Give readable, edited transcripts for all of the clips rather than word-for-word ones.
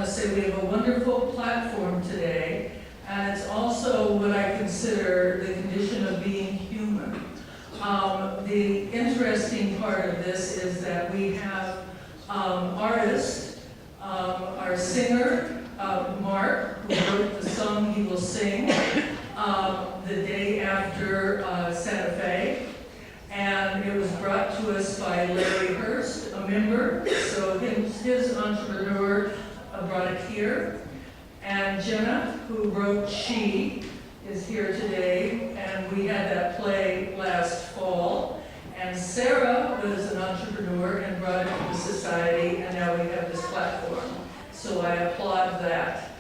to say we have a wonderful platform today, and it's also what I consider the condition of being human. The interesting part of this is that we have artists, our singer, Mark, who wrote the song He Will Sing the day after Santa Fe. And it was brought to us by Larry Hurst, a member. So his entrepreneur brought it here. And Jinah, who wrote She, is here today. And we had that play last fall. And Sarah was an entrepreneur and brought it to the society. And now we have this platform. So I applaud that.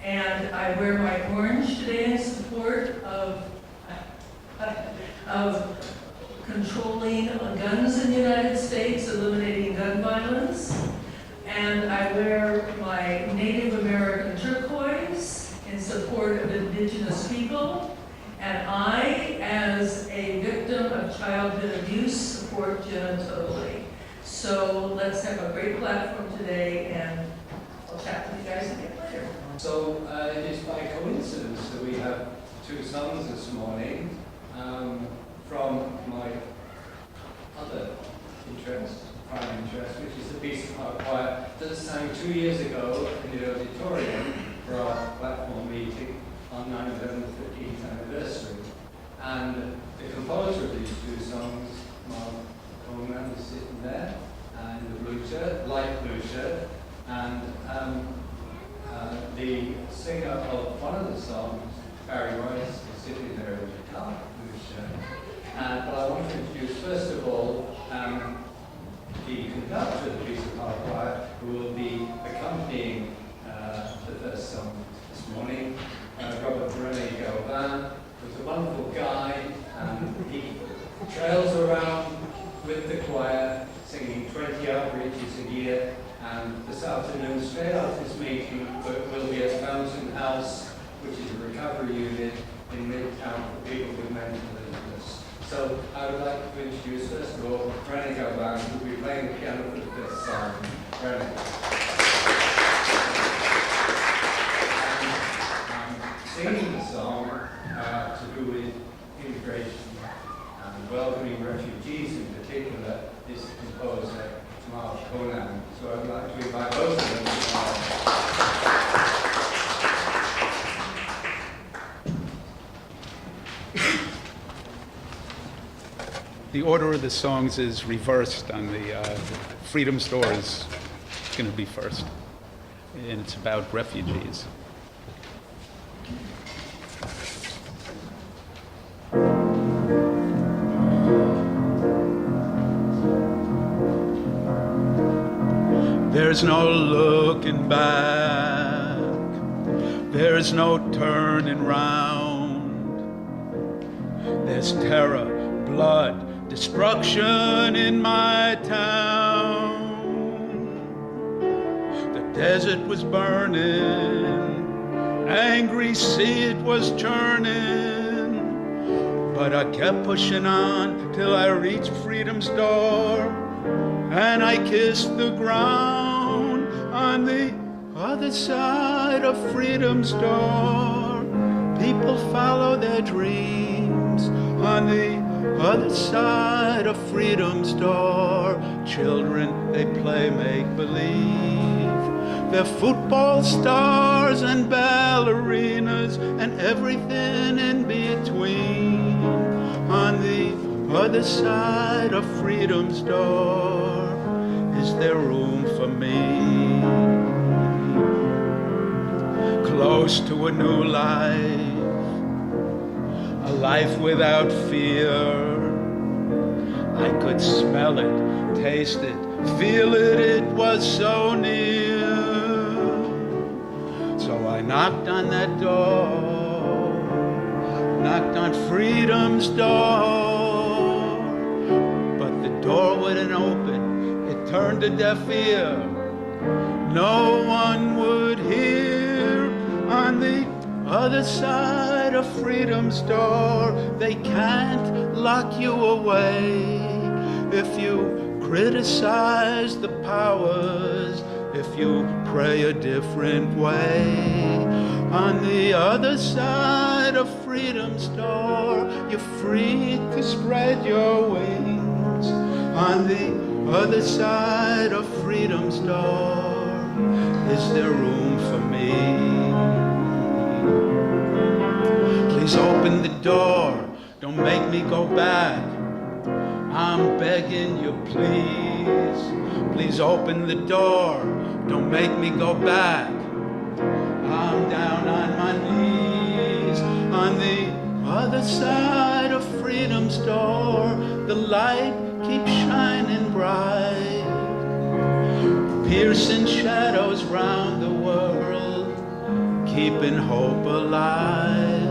And I wear my orange today in support of controlling guns in the United States, eliminating gun violence. And I wear my Native American turquoise in support of Indigenous people. And I, as a victim of childhood abuse, support Jinah totally. So let's have a great platform today, and I'll chat with you guys again later. So it is by coincidence that we have two songs this morning from my other interest, prime interest, which is the piece of our choir that sang 2 years ago in the auditorium for our platform meeting on 9/11, the 15th anniversary. And the composer of these two songs, Marv Conan, is sitting there, and the blue shirt, light blue shirt, and the singer of one of the songs, Barry Rice, is sitting there with a dark blue shirt. But I want to introduce, first of all, the conductor of the piece of our choir, who will be accompanying the first song this morning, Robert René Galvin, who's a wonderful guy, and he trails around with the choir, singing 20 outreaches a year. And this afternoon, straight after this meeting, will be at Fountain House, which is a recovery unit in Midtown for people with mental illness. So I would like to introduce, first of all, René Galvin, who will be playing the piano for the first song. René. And singing the song to do with immigration and welcoming refugees in particular is the composer, Marv Conan. So I'd like to invite both of them to The order of the songs is reversed on the Freedom Store is going to be first, and it's about refugees. There's no looking back, there's no turning round. There's terror, blood, destruction in my town. The desert was burning, angry sea it was churning, but I kept pushing on till I reached freedom's door, and I kissed the ground on the other side of freedom's door. People follow their dreams on the other side of freedom's door. Children, they play make-believe. They're football stars and ballerinas and everything in between. On the other side of freedom's door, is there room for me? Close to a new life, a life without fear. I could smell it, taste it, feel it, it was so near. So I knocked on that door, knocked on freedom's door, but the door wouldn't open, it turned a deaf ear. No one would hear on the other side of freedom's door. They can't lock you away if you criticize the powers if you pray a different way. On the other side of freedom's door, you're free to spread your wings. On the other side of freedom's door, is there room for me? Please open the door, don't make me go back. I'm begging you, please. Please open the door, don't make me go back. I'm down on my knees. On the other side of freedom's door, the light keeps shining bright, piercing shadows round the world, keeping hope alive.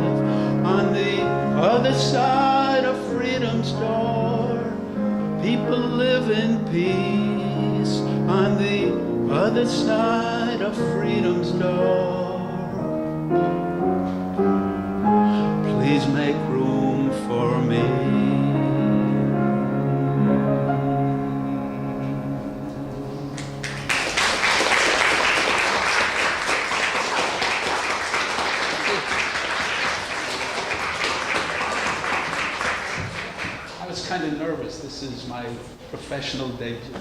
On the other side of freedom's door, people live in peace. On the other side of freedom's door, please make room for me. I was kind of nervous. This is my professional debut.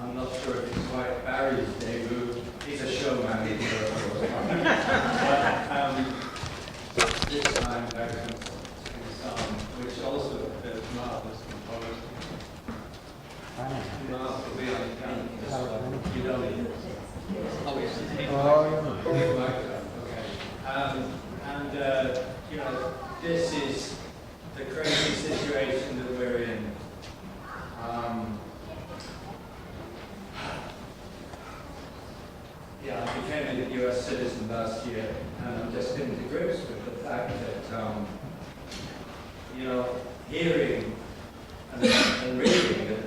I'm not sure if it's quite Barry's debut. He's a showman. But this time Barry comes to sing a song, which also Marv has composed. Marv will be on the piano for this one. You know it. Oh, yes. Okay. You know, this is the crazy situation that we're in. Yeah, I became a US citizen last year, and I'm just getting to grips with the fact that, you know, hearing and reading that,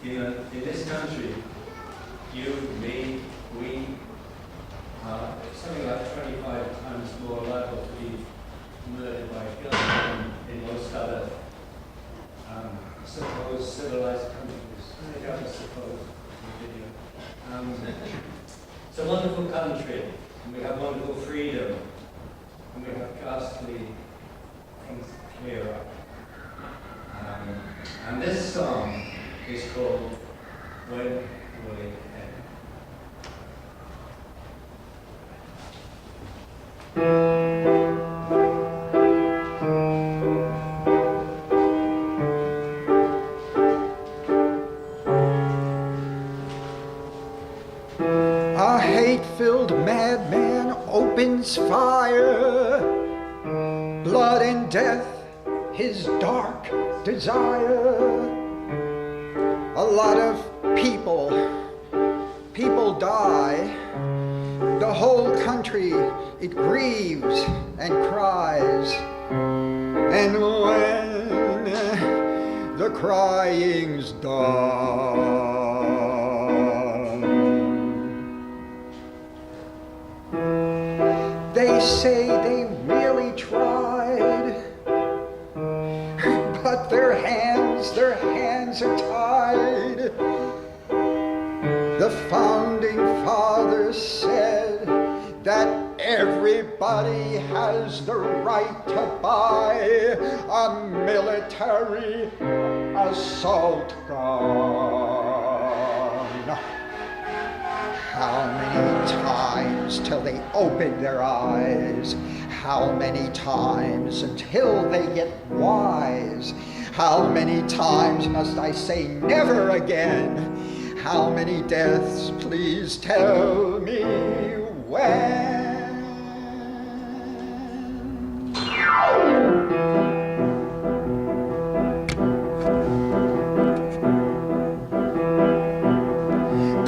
you know, in this country, you, me, we, something like 25 times more liable to be murdered by killing than in most other supposed civilized countries. I don't suppose. It's a wonderful country, and we have wonderful freedom, and we have ghastly things to clear up. And this song is called When Will It End? A hate-filled madman opens fire, blood and death, his dark desire. A lot of people die. The whole country, it grieves and cries. And when the crying's done, they say they really tried, but their hands are tied. The founding fathers said that everybody has the right to buy a military assault gun. How many times till they open their eyes? How many times until they get wise? How many times must I say never again? How many deaths, please tell me when?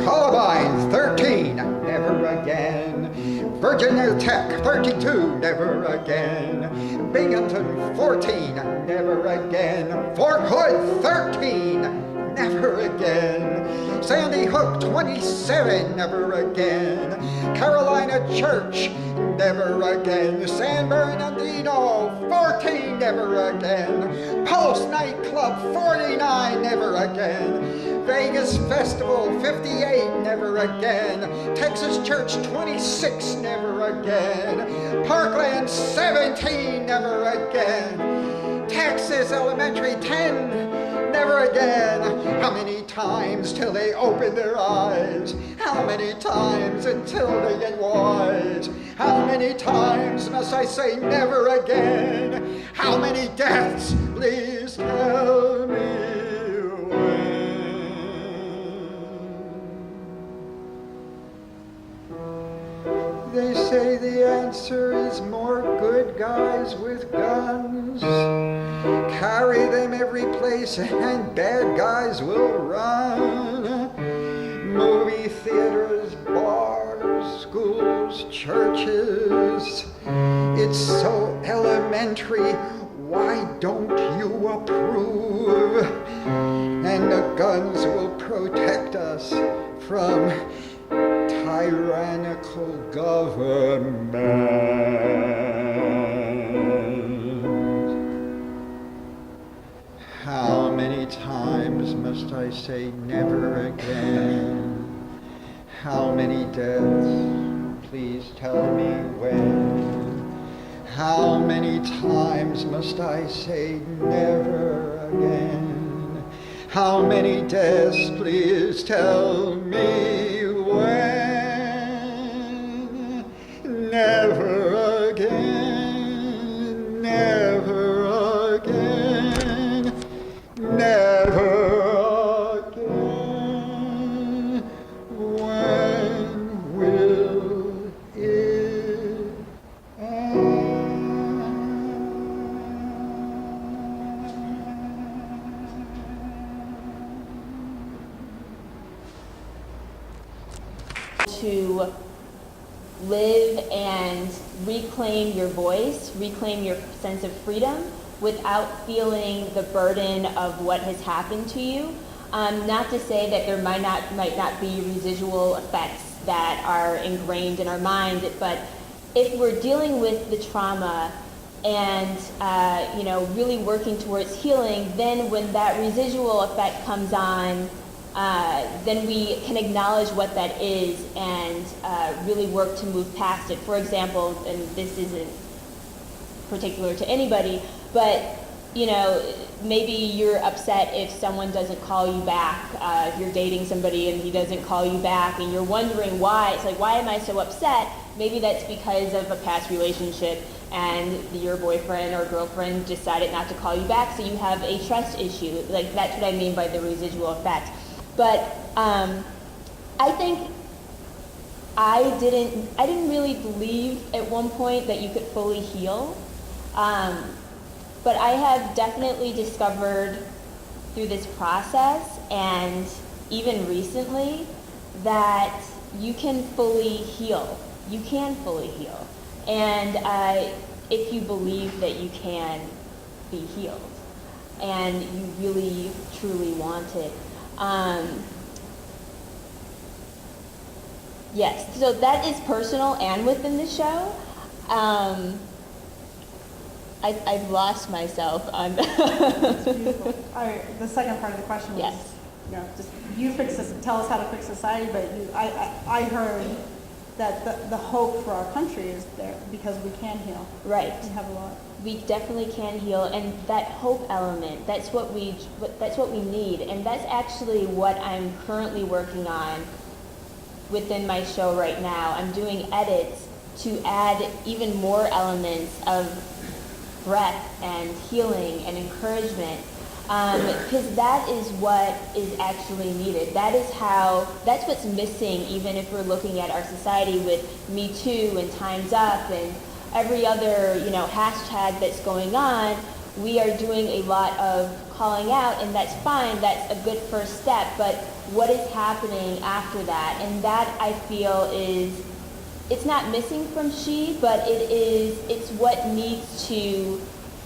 Columbine, 13, never again. Virginia Tech, 32, never again. Binghamton, 14, never again. Fort Hood, 13, never again. Sandy Hook, 27, never again. Carolina Church, never again. San Bernardino, 14, never again. Pulse Nightclub, 49, never again. Vegas Festival, 58, never again. Texas Church, 26, never again. Parkland, 17, never again. Texas Elementary, 10, never again. How many times till they open their eyes? How many times until they get wise? How many times must I say never again? How many deaths, please tell me when? They say the answer is more good guys with guns. Carry them every place and bad guys will run. Movie theaters, bars, schools, churches. It's so elementary, why don't you approve? And the guns will protect us from tyrannical government. How many times must I say never again? How many deaths, please tell me when? How many times must I say never again? How many deaths, please tell me when? Never again, never again, never again. When will it end? To live and reclaim your voice, reclaim your sense of freedom without feeling the burden of what has happened to you. Not to say that there might not be residual effects that are ingrained in our mind, but if we're dealing with the trauma and really working towards healing, then when that residual effect comes on, then we can acknowledge what that is and really work to move past it. For example, and this isn't particular to anybody, but maybe you're upset if someone doesn't call you back. If you're dating somebody and he doesn't call you back and you're wondering why, it's like, why am I so upset? Maybe that's because of a past relationship and your boyfriend or girlfriend decided not to call you back, so you have a trust issue. Like, that's what I mean by the residual effect. But I think I didn't really believe at one point that you could fully heal. But I have definitely discovered through this process and even recently that you can fully heal. You can fully heal. And if you believe that you can be healed and you really, truly want it. Yes, so that is personal and within the show. I've lost myself on It's beautiful. The second part of the question was, Yes. Just you tell us how to fix society, but I heard that the hope for our country is there because we can heal. Right. We have a lot. We definitely can heal, and that hope element, that's what we need, and that's actually what I'm currently working on within my show right now. I'm doing edits to add even more elements of breath and healing and encouragement, because that is what is actually needed. That's what's missing, even if we're looking at our society with Me Too and Time's Up and every other hashtag that's going on. We are doing a lot of calling out, and that's fine, that's a good first step, but what is happening after that? And that, I feel, it's not missing from She, but it's what needs to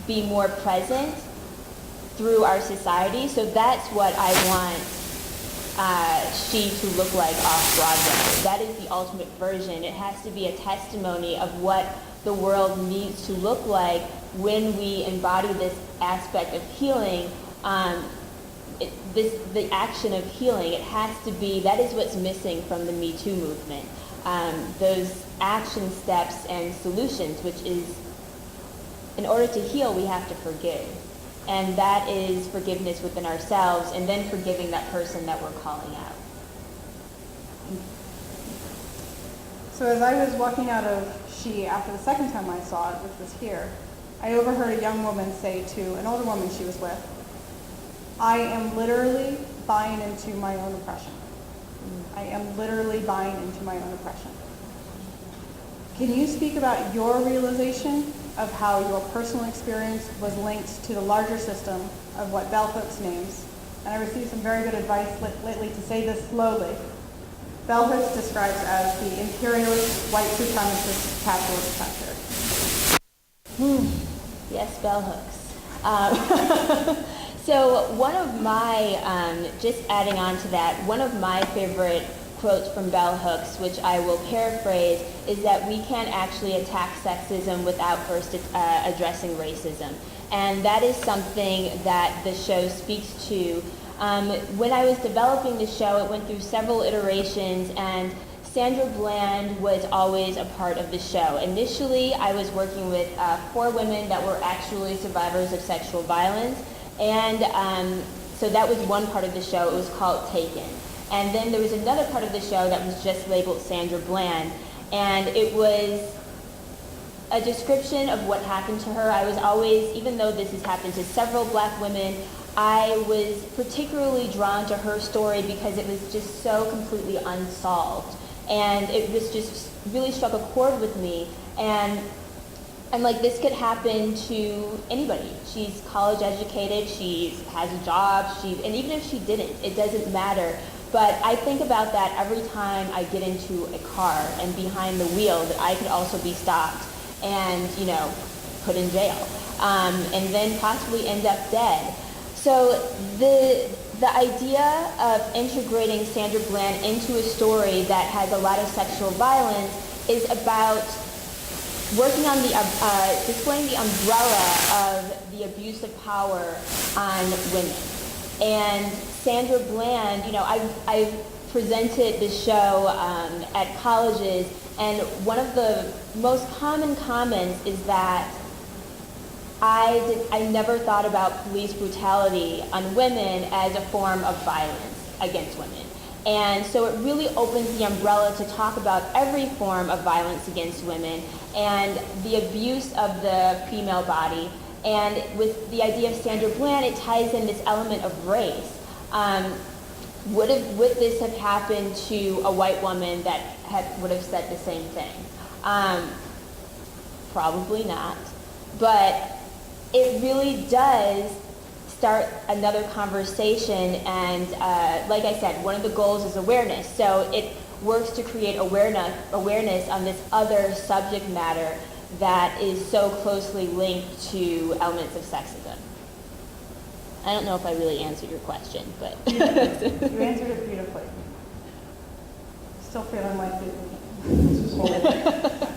be more present through our society. So that's what I want She to look like off-Broadway. That is the ultimate version. It has to be a testimony of what the world needs to look like when we embody this aspect of healing, the action of healing. It has to be, that is what's missing from the Me Too movement. Those action steps and solutions, which is, in order to heal, we have to forgive. And that is forgiveness within ourselves, and then forgiving that person that we're calling out. So as I was walking out of She after the second time I saw it, which was here, I overheard a young woman say to an older woman she was with, I am literally buying into my own oppression. I am literally buying into my own oppression. Can you speak about your realization of how your personal experience was linked to the larger system of what Bell Hooks names? And I received some very good advice lately to say this slowly. Bell Hooks describes as the imperialist, white supremacist, capitalist sector. Yes, Bell Hooks. So one of my, just adding on to that, one of my favorite quotes from Bell Hooks, which I will paraphrase, is that we can't actually attack sexism without first addressing racism. And that is something that the show speaks to. When I was developing the show, it went through several iterations, and Sandra Bland was always a part of the show. Initially, I was working with 4 women that were actually survivors of sexual violence, and so that was one part of the show. It was called Taken. And then there was another part of the show that was just labeled Sandra Bland, and it was a description of what happened to her. I was always, even though this has happened to several black women, I was particularly drawn to her story because it was just so completely unsolved. And it was just really struck a chord with me. And I'm like, this could happen to anybody. She's college educated, she has a job, and even if she didn't, it doesn't matter. But I think about that every time I get into a car and behind the wheel, that I could also be stopped and, put in jail, and then possibly end up dead. So the idea of integrating Sandra Bland into a story that has a lot of sexual violence is about working on displaying the umbrella of the abuse of power on women. And Sandra Bland, I presented the show at colleges, and one of the most common comments is that I never thought about police brutality on women as a form of violence against women. And so it really opens the umbrella to talk about every form of violence against women and the abuse of the female body. And with the idea of Sandra Bland, it ties in this element of race. Would this have happened to a white woman that would have said the same thing? Probably not. But it really does start another conversation, and like I said, one of the goals is awareness. So it works to create awareness on this other subject matter that is so closely linked to elements of sexism. I don't know if I really answered your question, but You answered it beautifully. Still feeling like this is horrible.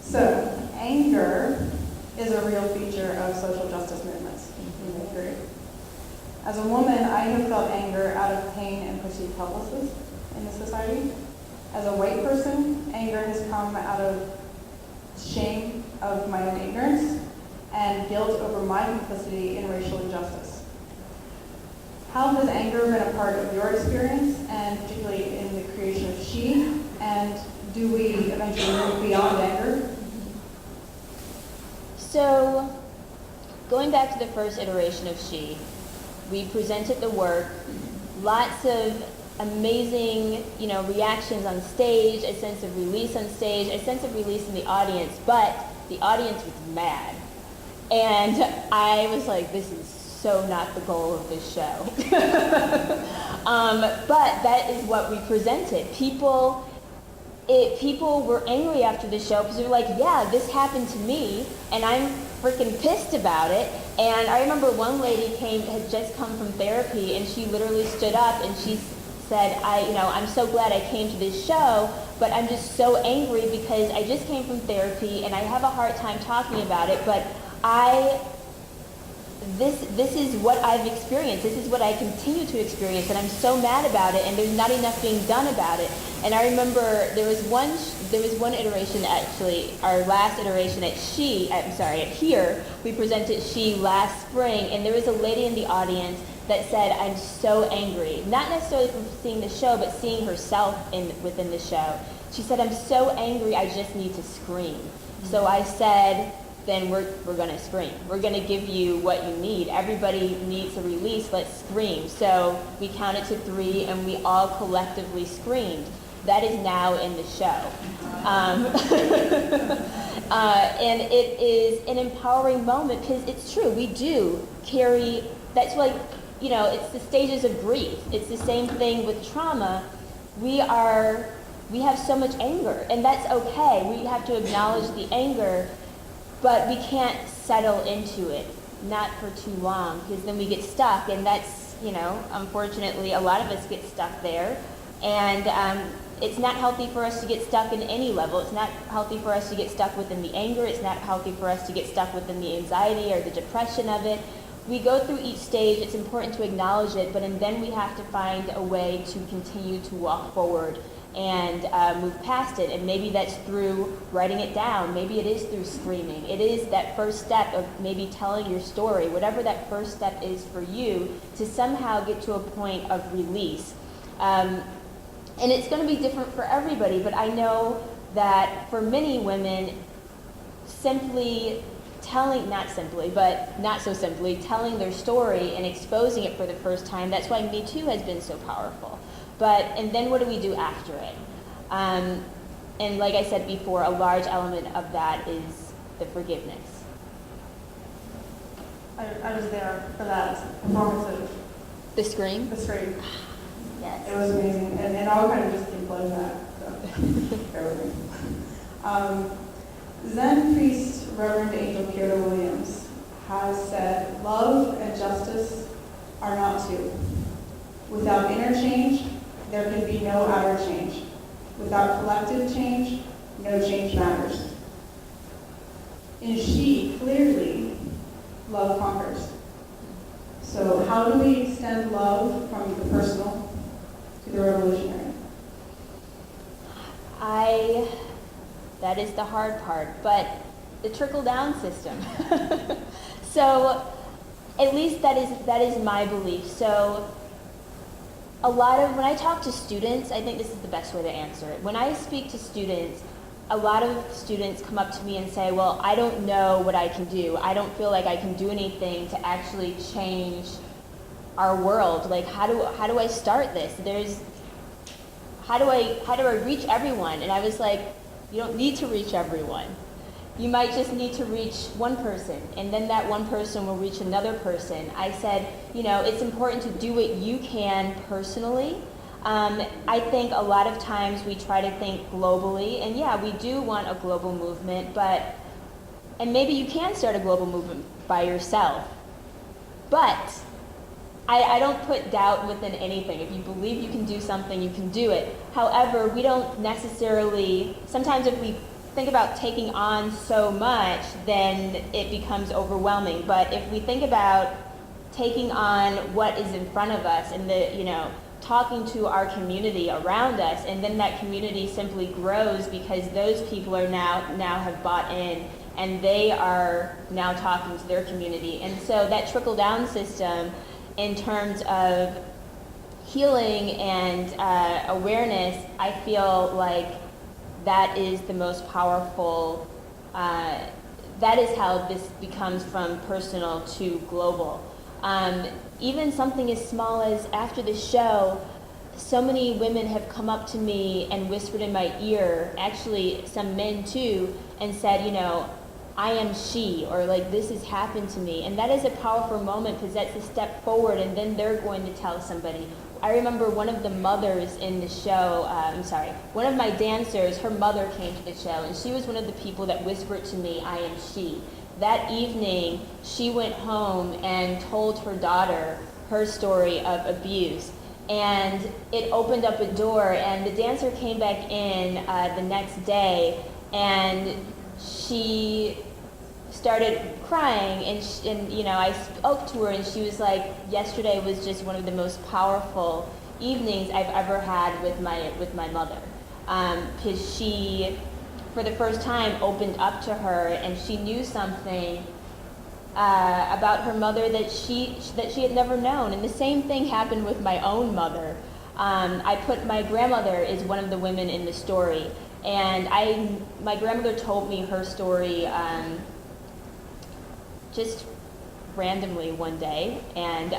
So, anger is a real feature of social justice movements. You agree? As a woman, I have felt anger out of pain and perceived helplessness in this society. As a white person, anger has come out of shame of my own ignorance and guilt over my complicity in racial injustice. How has anger been a part of your experience, and particularly in the creation of She, and do we eventually move beyond anger? So, going back to the first iteration of She, we presented the work, lots of amazing, reactions on stage, a sense of release on stage, a sense of release in the audience, but the audience was mad. And I was like, this is so not the goal of this show. But that is what we presented. People people were angry after the show because they were like, yeah, this happened to me, and I'm freaking pissed about it. And I remember one lady had just come from therapy, and she literally stood up and she said, I'm so glad I came to this show, but I'm just so angry because I just came from therapy and I have a hard time talking about it, but this is what I've experienced. This is what I continue to experience, and I'm so mad about it, and there's not enough being done about it. And I remember there was one iteration, actually, our last iteration at Here, we presented She last spring, and there was a lady in the audience that said, I'm so angry. Not necessarily from seeing the show, but seeing herself within the show. She said, I'm so angry, I just need to scream. So I said, then we're going to scream. We're going to give you what you need. Everybody needs a release. Let's scream. So we counted to 3, and we all collectively screamed. That is now in the show. And it is an empowering moment because it's true. We do carry, that's like, it's the stages of grief. It's the same thing with trauma. We have so much anger, and that's okay. We have to acknowledge the anger, but we can't settle into it, not for too long, because then we get stuck, and that's, unfortunately, a lot of us get stuck there, and it's not healthy for us to get stuck in any level. It's not healthy for us to get stuck within the anger. It's not healthy for us to get stuck within the anxiety or the depression of it. We go through each stage. It's important to acknowledge it, but then we have to find a way to continue to walk forward and move past it. And maybe that's through writing it down. Maybe it is through screaming. It is that first step of maybe telling your story, whatever that first step is for you, to somehow get to a point of release. And it's going to be different for everybody, but I know that for many women, simply telling, not simply, but not so simply, telling their story and exposing it for the first time, that's why Me Too has been so powerful. And then what do we do after it? And like I said before, a large element of that is the forgiveness. I was there for that performance of The scream? The Scream. Yes. It was amazing, and I'll kind of just implode that, so bear with me. Zen priest Reverend Angel Pierre Williams has said, love and justice are not two. Without inner change, there can be no outer change. Without collective change, no change matters. In She, clearly, love conquers. So how do we extend love from the personal to the revolutionary? That is the hard part, but the trickle-down system. So at least that is my belief. So when I talk to students, I think this is the best way to answer it. When I speak to students, a lot of students come up to me and say, well, I don't know what I can do. I don't feel like I can do anything to actually change our world. Like, how do I start this? How do I reach everyone? And I was like, you don't need to reach everyone. You might just need to reach one person, and then that one person will reach another person. I said, it's important to do what you can personally. I think a lot of times we try to think globally, and yeah, we do want a global movement, and maybe you can start a global movement by yourself. But I don't put doubt within anything. If you believe you can do something, you can do it. However, we don't necessarily, sometimes if we think about taking on so much, then it becomes overwhelming. But if we think about taking on what is in front of us and talking to our community around us, and then that community simply grows because those people are now have bought in, and they are now talking to their community. And so that trickle-down system in terms of healing and awareness, I feel like that is the most powerful, that is how this becomes from personal to global. Even something as small as after the show, so many women have come up to me and whispered in my ear, actually some men too, and said, I am she, or like this has happened to me. And that is a powerful moment because that's a step forward, and then they're going to tell somebody. I remember one of the mothers in the show, one of my dancers, her mother came to the show, and she was one of the people that whispered to me, I am she. That evening, she went home and told her daughter her story of abuse. And it opened up a door, and the dancer came back in the next day, and she started crying, and you know, I spoke to her, and she was like, yesterday was just one of the most powerful evenings I've ever had with my mother, because she, for the first time, opened up to her, and she knew something about her mother that she had never known. And the same thing happened with my own mother. My grandmother is one of the women in the story, and my grandmother told me her story just randomly one day, and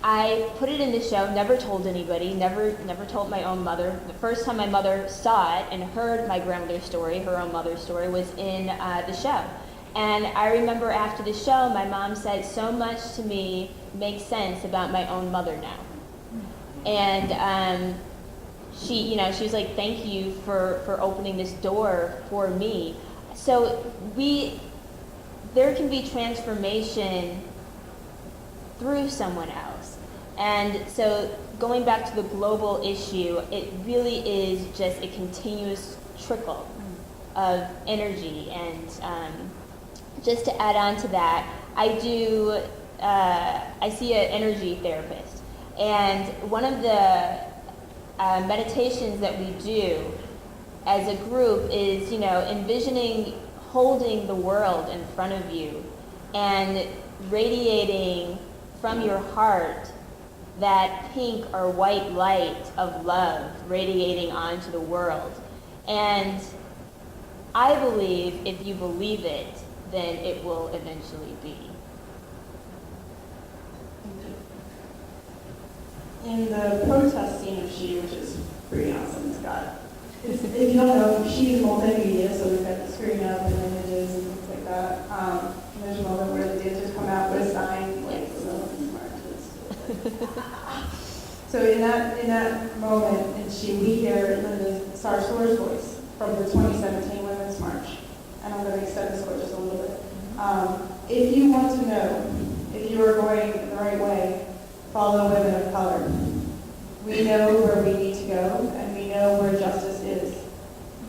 I put it in the show, never told anybody, never told my own mother. The first time my mother saw it and heard my grandmother's story, her own mother's story, was in the show. And I remember after the show, my mom said, so much to me makes sense about my own mother now. And she was like, thank you for opening this door for me. So there can be transformation through someone else. And so going back to the global issue, it really is just a continuous trickle of energy. And just to add on to that, I see an energy therapist. And one of the meditations that we do as a group is, envisioning holding the world in front of you and radiating from your heart that pink or white light of love radiating onto the world. And I believe if you believe it, then it will eventually be. In the protest scene of She, which is pretty awesome, if you don't know, She is multimedia, so we've got the screen up and images and things like that. There's a moment where the dancers come out with a sign, like, so in that moment in She, we hear Linda Sarsour's voice from the 2017 Women's March. And I'm going to extend this for just a little bit. If you want to know if you are going the right way, follow women of color. We know where we need to go, and we know where justice is.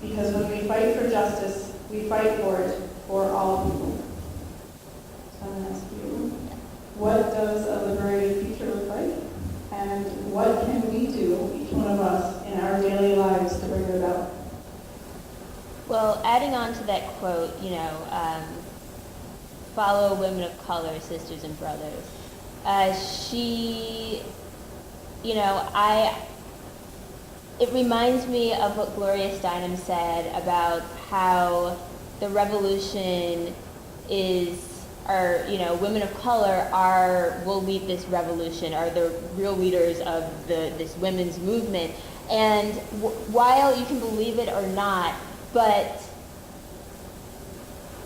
Because when we fight for justice, we fight for it for all people. So I'm going to ask you, what does a liberated future look like? And what can we do, each one of us, in our daily lives to bring it about? Well, adding on to that quote, follow women of color, sisters and brothers. It reminds me of what Gloria Steinem said about how the revolution women of color will lead this revolution, are the real leaders of this women's movement. And while you can believe it or not, but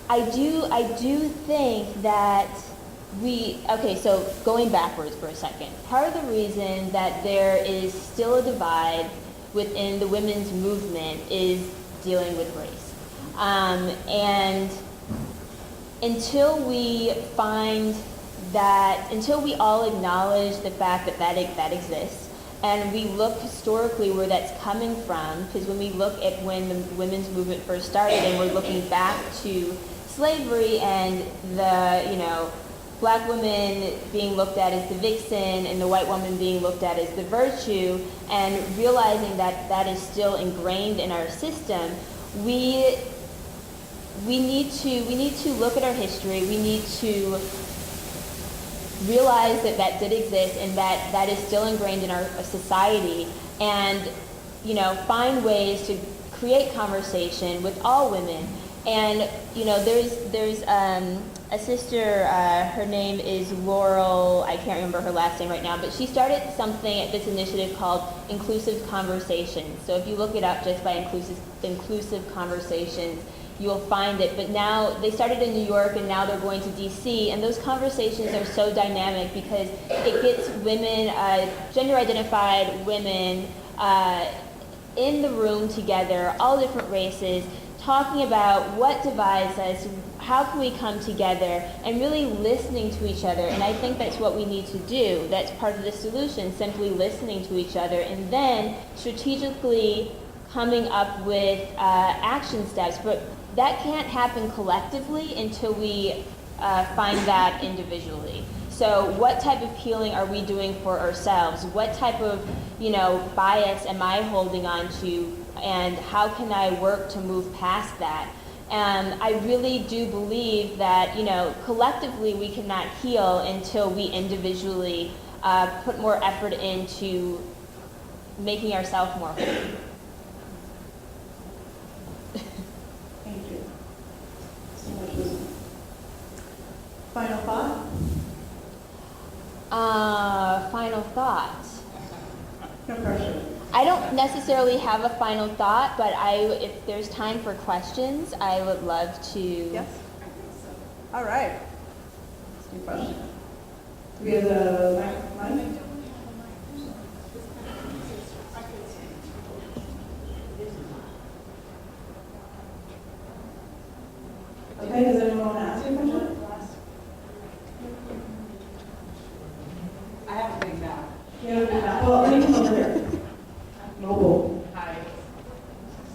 I do think that so going backwards for a second, part of the reason that there is still a divide within the women's movement is dealing with race. And until we all acknowledge the fact that exists, and we look historically where that's coming from, because when we look at when the women's movement first started and we're looking back to slavery and the, black women being looked at as the vixen and the white woman being looked at as the virtue, and realizing that that is still ingrained in our system, we need to look at our history. We need to realize that did exist and that is still ingrained in our society, and find ways to create conversation with all women. And there's a sister, her name is Laurel, I can't remember her last name right now, but she started something at this initiative called Inclusive Conversations. So if you look it up just by Inclusive Conversations, you'll find it. But now, they started in New York and now they're going to DC, and those conversations are so dynamic because it gets women, gender-identified women, in the room together, all different races, talking about what divides us, how can we come together, and really listening to each other. And I think that's what we need to do. That's part of the solution, simply listening to each other, and then strategically coming up with action steps. But that can't happen collectively until we find that individually. So what type of healing are we doing for ourselves? What type of, bias am I holding on to? And how can I work to move past that? And I really do believe that, collectively we cannot heal until we individually put more effort into making ourselves more whole. Thank you. So much wisdom. Final thought? Final thought. No pressure. I don't necessarily have a final thought, but if there's time for questions, I would love to. Yes? All right. Let's do question. Do we have the mic? Okay, does anyone want to ask you a question? I have a big mouth. Yeah, well, let me come over here. Mobile. Hi.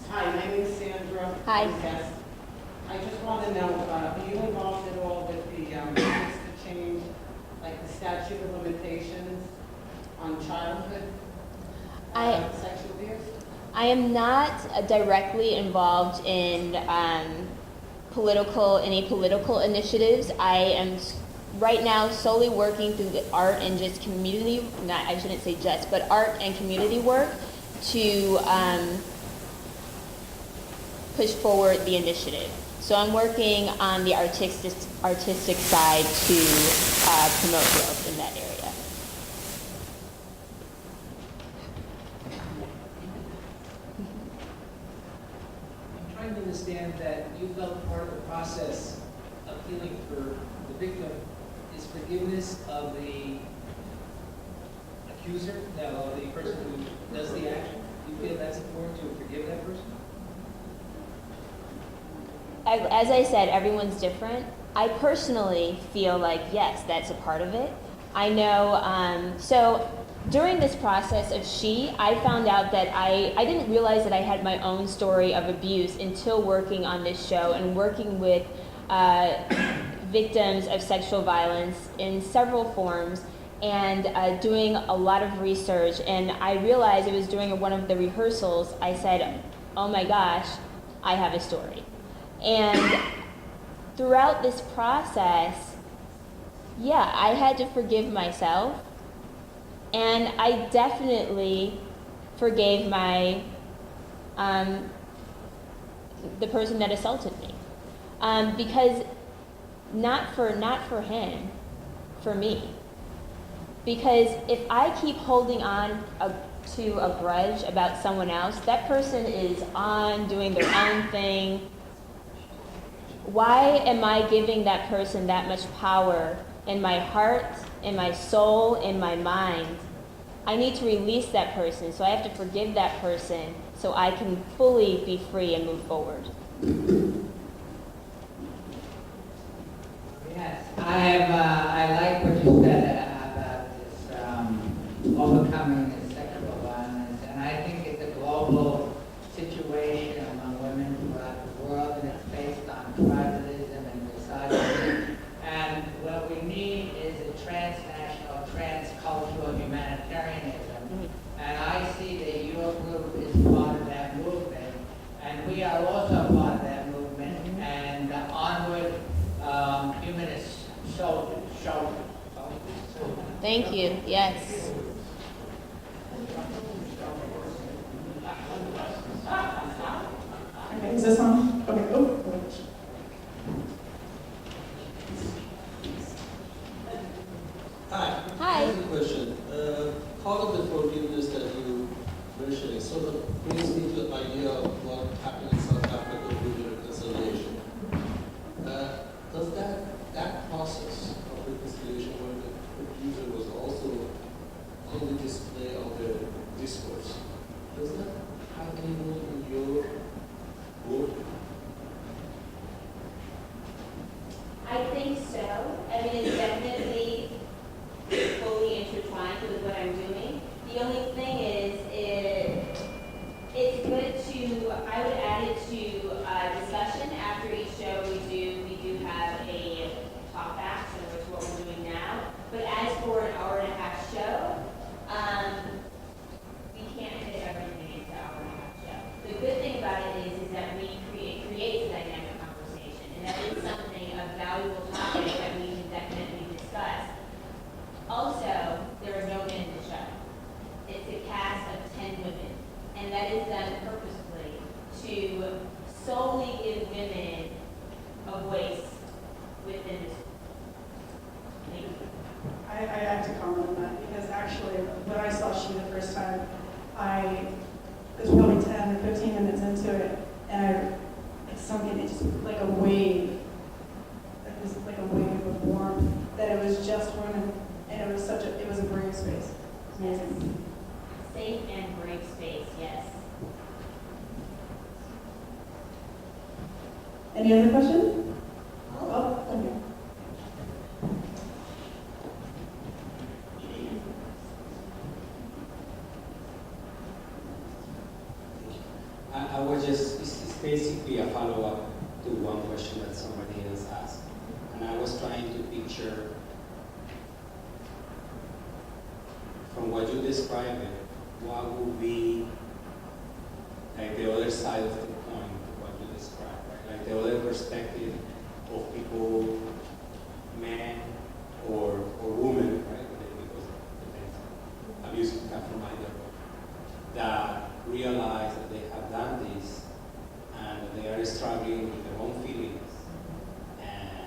Hi, my name is Sandra. Hi. Yes. I just want to know, are you involved at all with the needs to change, like the statute of limitations on childhood sexual abuse? I am not directly involved in any political initiatives. I am right now solely working through the art and just community, I shouldn't say just, but art and community work to push forward the initiative. So I'm working on the artistic side to promote growth in that area. I'm trying to understand that you felt part of the process of healing for the victim is forgiveness of the accuser, of the person who does the action. Do you feel that's important to forgive that person? As I said, everyone's different. I personally feel like, yes, that's a part of it. I know, so during this process of I found out that I didn't realize that I had my own story of abuse until working on this show and working with victims of sexual violence in several forms and doing a lot of research. And I realized it was during one of the rehearsals, I said, oh my gosh, I have a story. And throughout this process, yeah, I had to forgive myself. And I definitely forgave the person that assaulted me. Because not for him, for me. Because if I keep holding on to a grudge about someone else, that person is on doing their own thing. Why am I giving that person that much power in my heart, in my soul, in my mind? I need to release that person, so I have to forgive that person so I can fully be free and move forward. Yes, I like what you said about this overcoming the sexual violence, and I think it's a global situation among women throughout the world, and it's based on tribalism and misogyny. And what we need is a transnational, transcultural humanitarianism. And I see that your group is part of that movement, and we are also part of that movement. And onward, humanist soldiers. Thank you. Yes. Okay, is this on? Okay, oh. Hi. Hi. I have a question. Part of the forgiveness that you mentioned sort of brings me to the idea of what happened in South Africa with the reconciliation. Thank you. I have to comment on that because actually when I saw She the first time, I was probably 10 or 15 minutes into it and it sunk in, it just like a wave. It was like a wave of warmth that it was just women and it was it was a brave space. Yes. Safe and brave space, yes. Any other questions? Oh, okay. I was just, it's basically a follow-up to one question that somebody else asked. And I was trying to picture, from what you described, what would be like the other side of the coin of what you described, right? Like the other perspective of people, men or women, right? Because it depends. Abuse can come from either, that realize that they have done this and that they are struggling with their own feelings and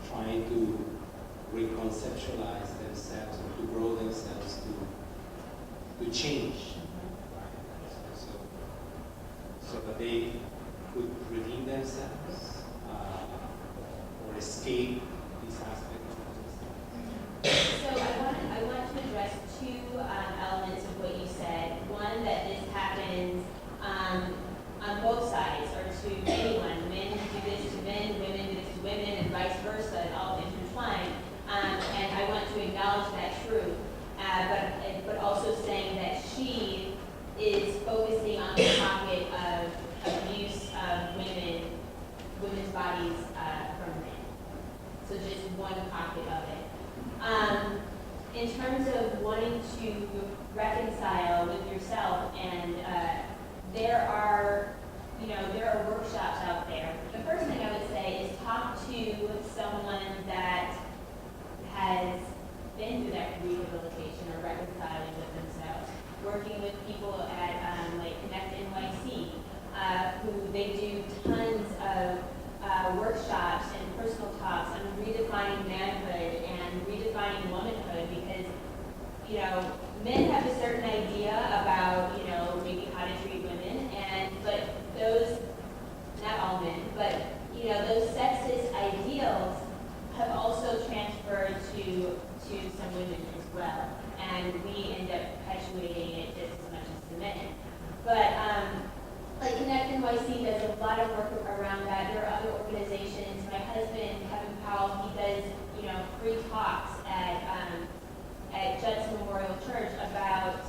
trying to reconceptualize themselves or to grow themselves to change. So that they could redeem themselves or escape this aspect of themselves. So I want to address two elements of what you said. One, that this happens on both sides, or to anyone. Men do this to men, women do this to women, and vice versa, and all intertwined. And I want to acknowledge that truth, but also saying that she is focusing on the topic of abuse of women's bodies from men. So just one pocket of it. In terms of wanting to reconcile with yourself, and there are workshops out there. The first thing I would say is talk to someone that has been through that rehabilitation or reconciling with themselves. Working with people at like Connect NYC, who they do tons of workshops and personal talks on redefining manhood and redefining womanhood, because men have a certain idea about maybe how to treat women, but those, not all men, but those sexist ideals have also transferred to some women as well, and we end up perpetuating it just as much as the men. But like Connect NYC does a lot of work around that. There are other organizations. My husband, Kevin Powell, he does free talks at Judson Memorial Church about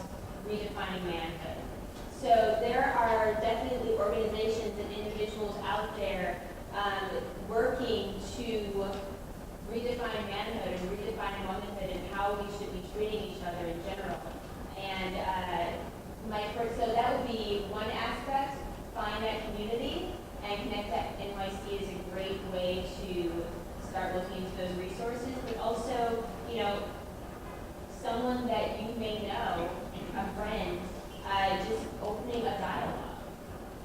redefining manhood. So there are definitely organizations and individuals out there working to redefine manhood and redefine womanhood and how we should be treating each other in general. And so that would be one aspect, find that community, and Connect NYC is a great way to start looking into those resources, but also, someone that you may know, a friend, just opening a dialogue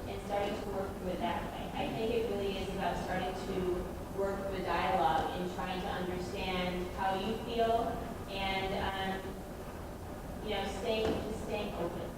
and starting to work through it that way. I think it really is about starting to work through a dialogue and trying to understand how you feel and, staying open.